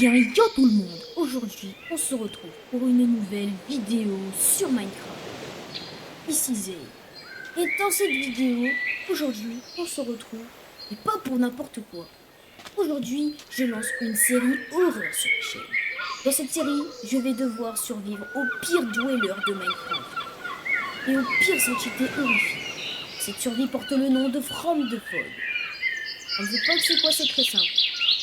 Bien yo tout le monde, aujourd'hui on se retrouve pour une nouvelle vidéo sur Minecraft. Ici Zay. Et dans cette vidéo, aujourd'hui on se retrouve, et pas pour n'importe quoi. Aujourd'hui je lance une série horreur sur la chaîne. Dans cette série, je vais devoir survivre au pire dweller de Minecraft. Et aux pires entités horrifiques. Cette survie porte le nom de From the Fog. From the Fog c'est quoi? C'est très simple.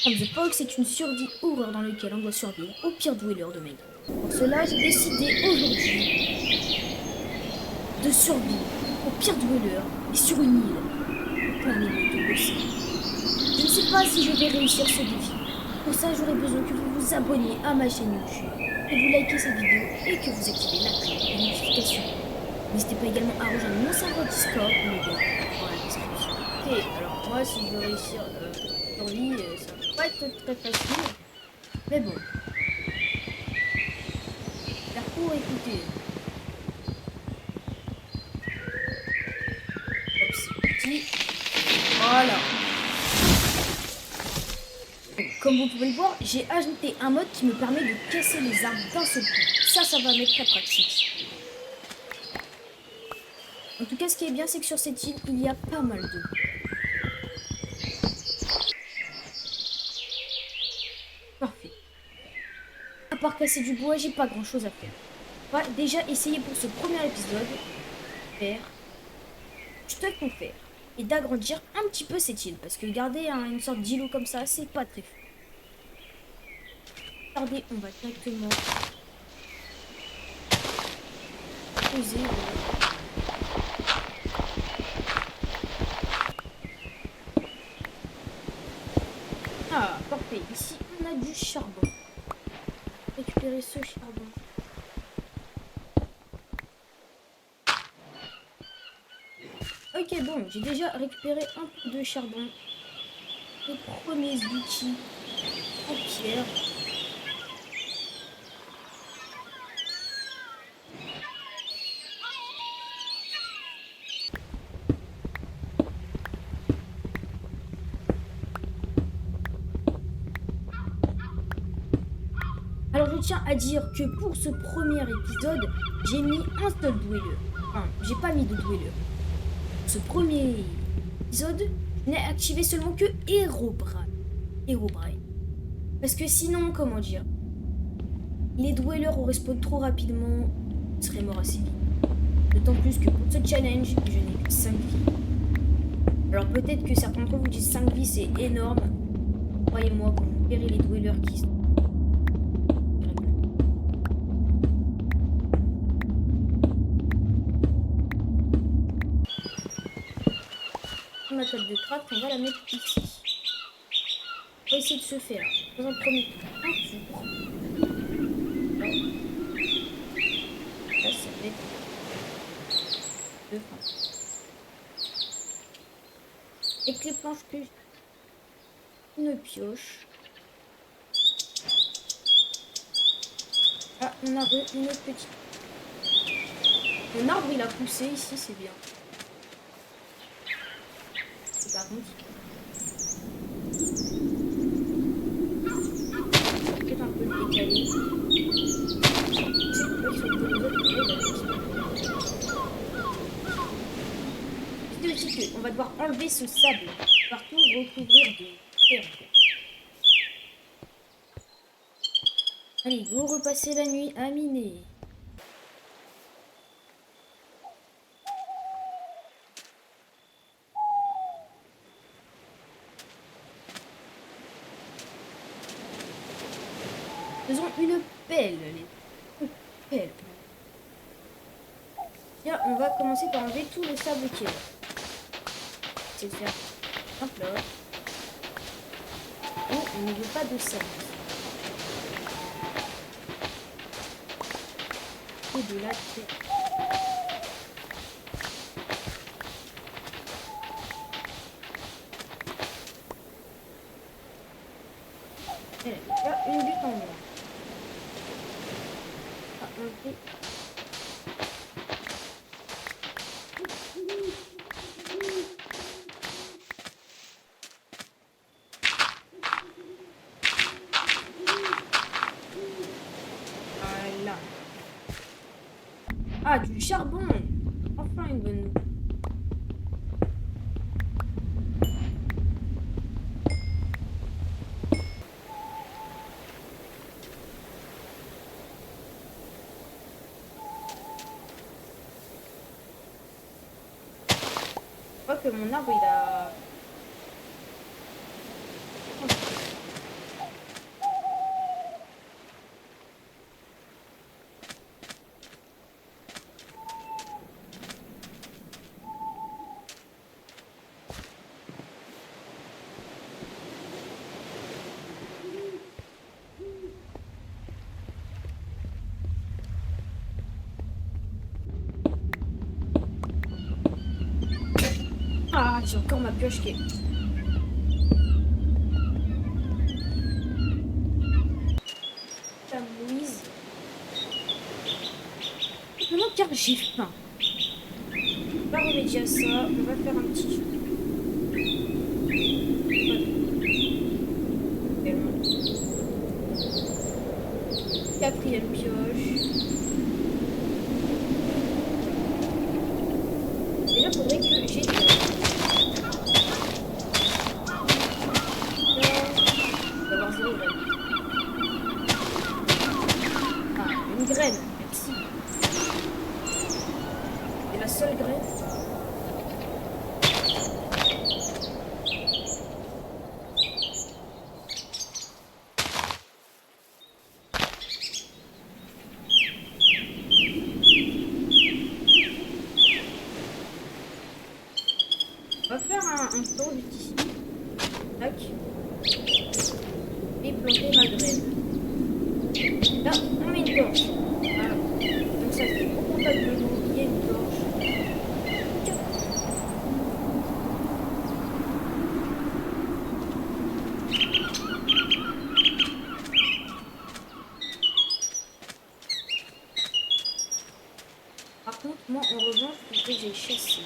From the Fog, c'est une survie horreur dans laquelle on doit survivre au pire dweller de Minecraft. Pour cela, j'ai décidé aujourd'hui de survivre au pire dweller, mais sur une île, au plein milieu de l'océan. Je ne sais pas si je vais réussir ce défi. Pour ça, j'aurai besoin que vous vous abonniez à ma chaîne YouTube, que vous likez cette vidéo et que vous activez la cloche de notification. N'hésitez pas également à rejoindre mon serveur Discord, le lien dans la description. Ok, alors moi, si je veux réussir survie, ça va pas être très facile. Mais bon. Faire court, écoutez. Hop, c'est parti. Voilà. Comme vous pouvez le voir, j'ai ajouté un mode qui me permet de casser les arbres d'un seul coup. Ça va m'être très pratique. En tout cas, ce qui est bien, c'est que sur cette île, il y a pas mal d'eau. Parfait. À part casser du bois, j'ai pas grand chose à faire. On va déjà essayer pour ce premier épisode faire stuff en fer et d'agrandir un petit peu cette île, parce que garder une sorte d'îlot comme ça, c'est pas très fou. Regardez, on va directement poser. Ah, parfait. Ici, on a du charbon. Récupérer ce charbon. Ok, bon, j'ai déjà récupéré un peu de charbon. Les premiers outils en pierre. Alors, je tiens à dire que pour ce premier épisode, j'ai mis un seul dweller. Enfin, j'ai pas mis de dweller. Ce premier épisode, je n'ai activé seulement que Herobrine. Herobrine. Parce que sinon, comment dire, les dwellers auraient spawn trop rapidement, ils seraient morts assez vite. D'autant plus que pour ce challenge, je n'ai que 5 vies. Alors peut-être que certains d'entre vous disent 5 vies c'est énorme. Croyez-moi, quand vous verrez les dwellers qui sont... Ma table de craft, on va la mettre ici. On va essayer de se faire, dans un premier temps, un four. Là, ça va être deux planches. Avec les planches que j'ai, une pioche. Ah, on a une autre petite. Mon arbre, il a poussé ici, c'est bien. Et par contre, peut-être un peu le décaler. C'est aussi qu'on va devoir enlever ce sable partout, recouvrir de terre. Allez, go repasser la nuit à miner. Faisons une pelle. Une pelle. Bien, on va commencer par enlever tout le sable qui est là. C'est de faire un plat. Et on ne veut pas de sable. Et de la terre. Elle a déjà une butte en moins. Ah, enlever. Ah, du charbon. Enfin une bonne nouvelle. Je crois que mon arbre, il a... Ah, j'ai encore ma pioche qui est... Putain, Louise. Maintenant, car j'ai faim. On va remédier à ça. On va faire un petit jeu. Quatrième pioche. Déjà, faudrait que j'ai des... D'avoir 0 graine. Ah, une graine. Merci. C'est la seule graine. On va faire un tour vite ici. Tac. Et planter ma graine. Là, on met une torche. Voilà. Donc ça fait au contact de l'eau, il y a une torche. Par contre, moi en revanche, il faut que j'ai chassé.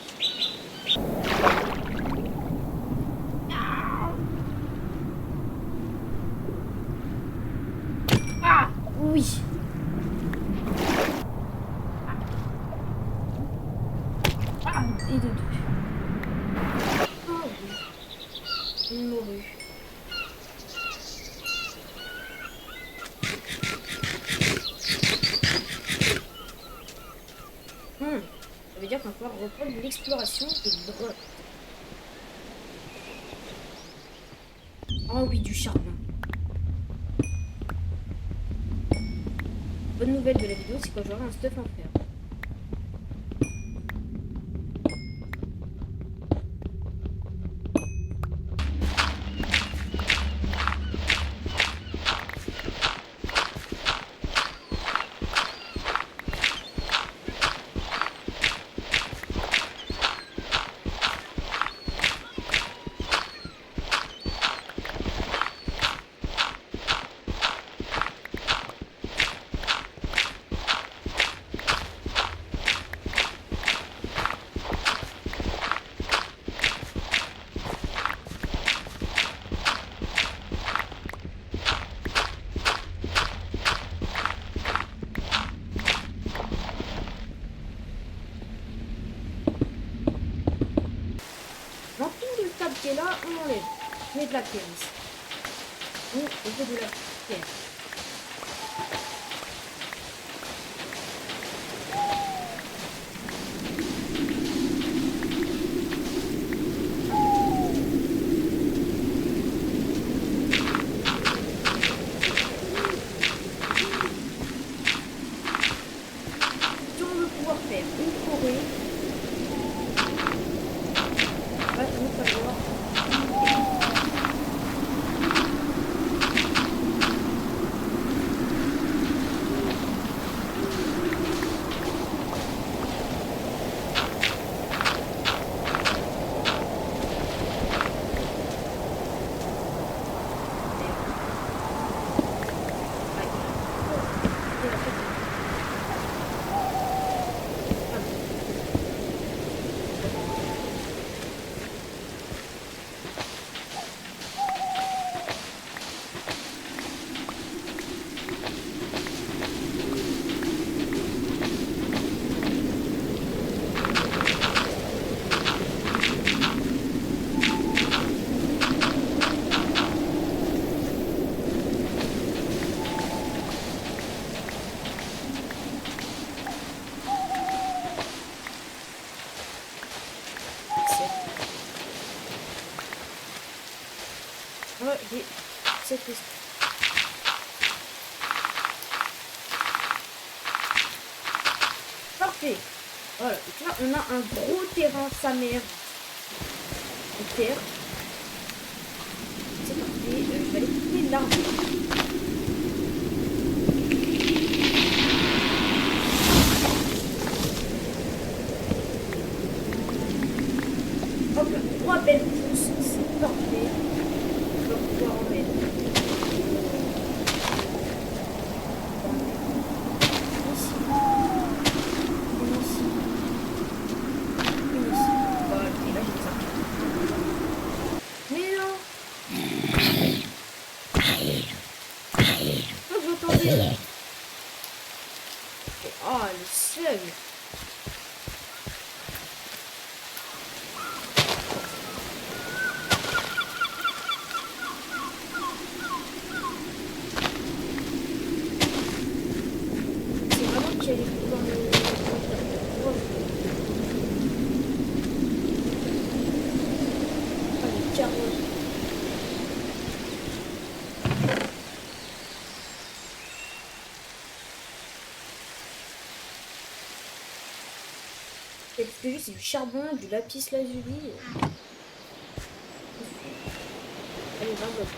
Ah oui. Ah, et de deux. Ah oui. Une morue. Ça veut dire qu'on va pouvoir reprendre de l'exploration de grottes. Oh oui, du charbon. Bonne nouvelle de la vidéo, c'est que j'aurai un stuff en fer. L'empile de table qui est là, on enlève. On met de la pierre ici. On fait de la pierre. Si on veut pouvoir faire une forêt, va nous falloir c'est ça. Parfait. Voilà, donc là on a un gros terrain sa mère. De terre. C'est parfait. Je vais aller couper l'arbre. Hop là, 3 belles pousses, c'est parfait. On va pouvoir en mettre. Ici. Une ici. Une ici. Voilà, et là j'ai ça. Mais non! Oh, j'entendais! Oh, le seul! C'est vraiment qu'il y a les trous dans le... Oh. Ah, les carottes. Et parce que juste c'est du charbon, du lapis lazuli. Allez, 20 blocs.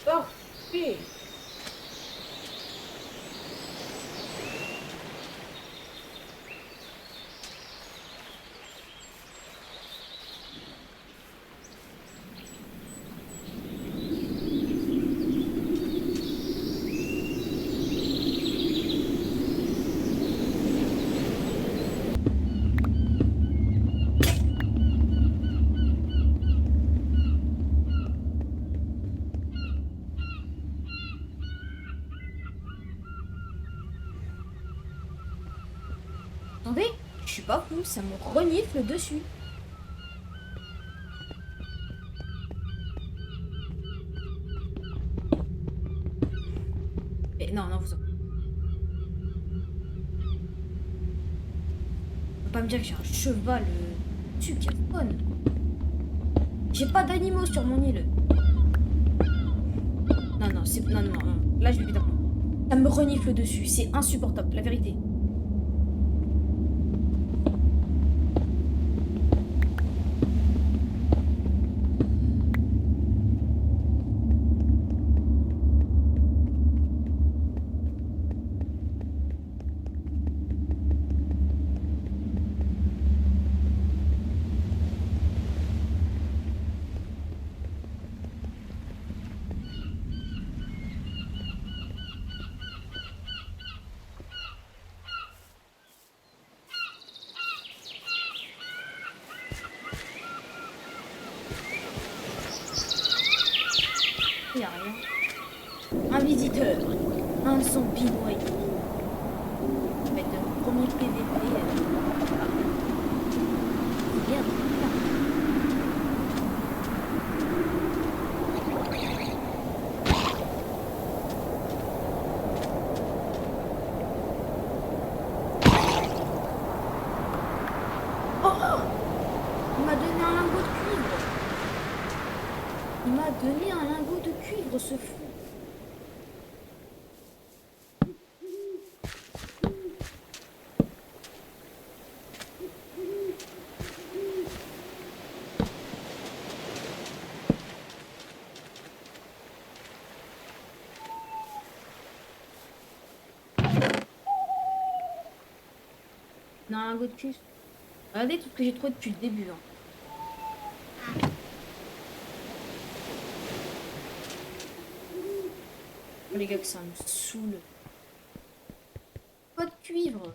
Parfait. Attendez, je suis pas fou, ça me renifle dessus. Et non, non, vous... Faut pas me dire que j'ai un cheval dessus qui est fun. J'ai pas d'animaux sur mon île. Non, non, c'est... Non, non, non. Là, je vais péter un plomb. Ça me renifle dessus, c'est insupportable, la vérité. Il n'y a rien. Un visiteur. Un zombie noyé. Ça va être le premier PVP. Ah. Merde. Oh! Il m'a donné un lingot de cuivre. Il m'a donné un lingot de cuivre, ce fou. Non, un lingot de cuivre. Regardez tout ce que j'ai trouvé depuis le début. Hein. Oh, les gars, que ça me saoule. Pas de cuivre.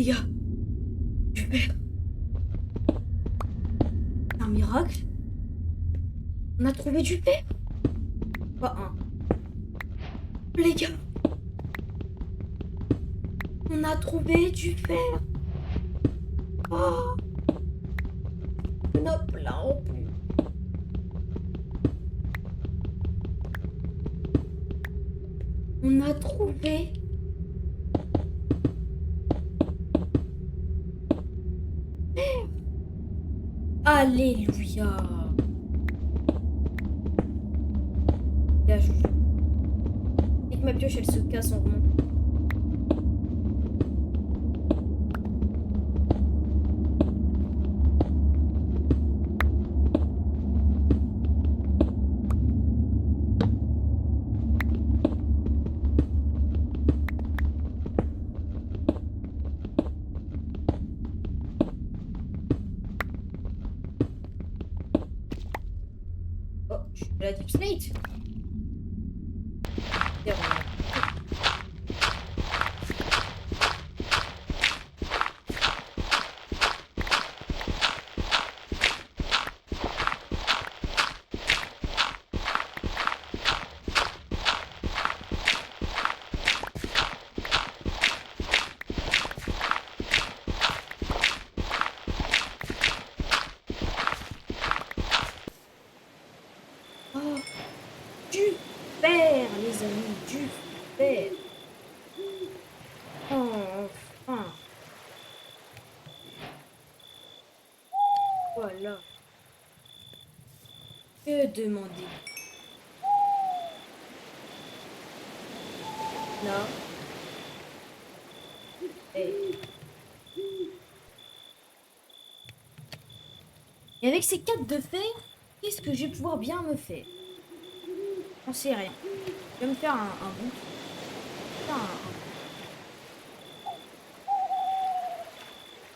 gars, super. C'est un miracle. On a trouvé du fer. Pas un. Les gars, on a trouvé du fer. Oh, il y en a plein en plus. On a trouvé. Alléluia. Là, dès que ma pioche elle se casse, on remonte. Oh, je suis à la Deep Slate. Oh, du fer, les amis, du fer. Oh, enfin. Voilà. Que demander? Là. Et avec ces 4 de fer, qu'est-ce que je vais pouvoir bien me faire? J'en sais rien. Je vais me faire un bout.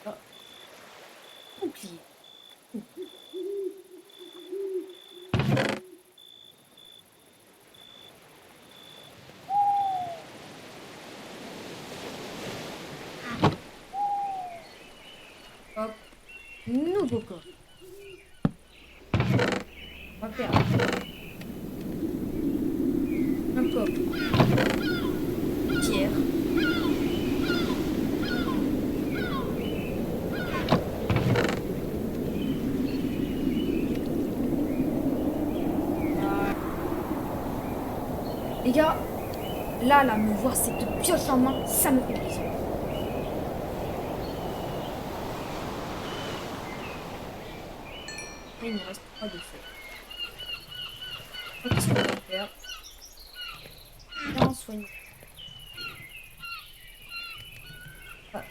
Faire un bouclier. Hop. Nouveau corps. On va faire un coffre. Pierre. Les gars, là, me voir cette pioche en main, ça me fait plaisir. Là, il me reste 3 de fer. Qu'est-ce qu'on va faire? Bien soigner. Ah.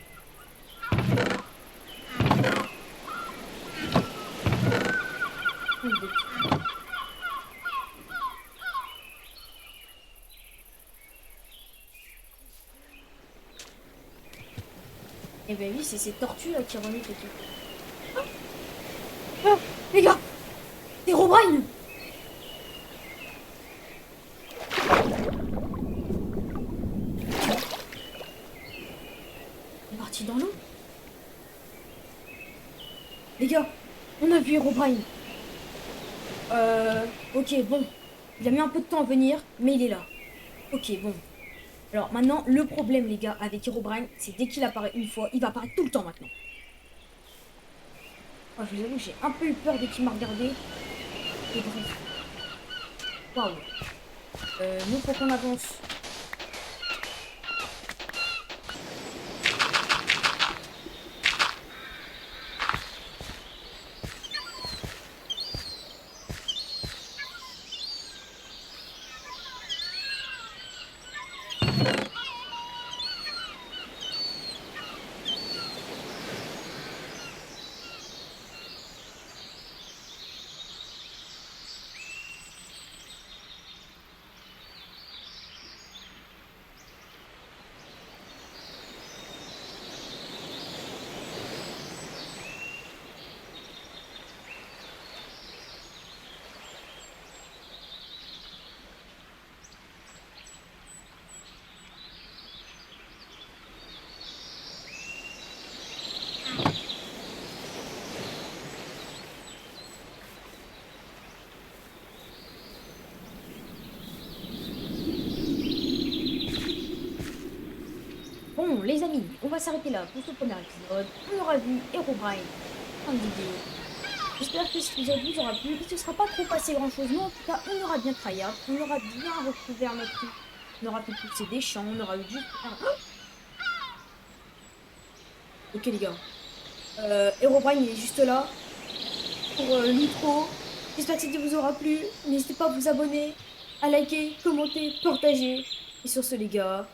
Eh ben oui, c'est ces tortues là qui remuent et tout. Ah, les gars, c'est Herobrine. Il est parti dans l'eau. Les gars, on a vu Herobrine. Ok, bon. Il a mis un peu de temps à venir, mais il est là. Ok, bon. Alors maintenant, le problème, les gars, avec Herobrine, c'est dès qu'il apparaît une fois, il va apparaître tout le temps maintenant. Oh, je vous avoue, j'ai un peu eu peur dès qu'il m'a regardé. Et bref. Waouh. Nous, faut qu'on avance. les amis, on va s'arrêter là pour ce premier épisode. On aura vu Herobrine en vidéo. J'espère que cet épisode vous aura plu. Il ne se sera pas trop passé grand chose, mais en tout cas, on aura bien tryhard, on aura bien recouvert notre truc. On aura fait pousser des champs, on aura eu juste... Ok les gars, Herobrine il est juste là pour l'intro. J'espère que cette vidéo vous aura plu. N'hésitez pas à vous abonner, à liker, commenter, partager. Et sur ce les gars,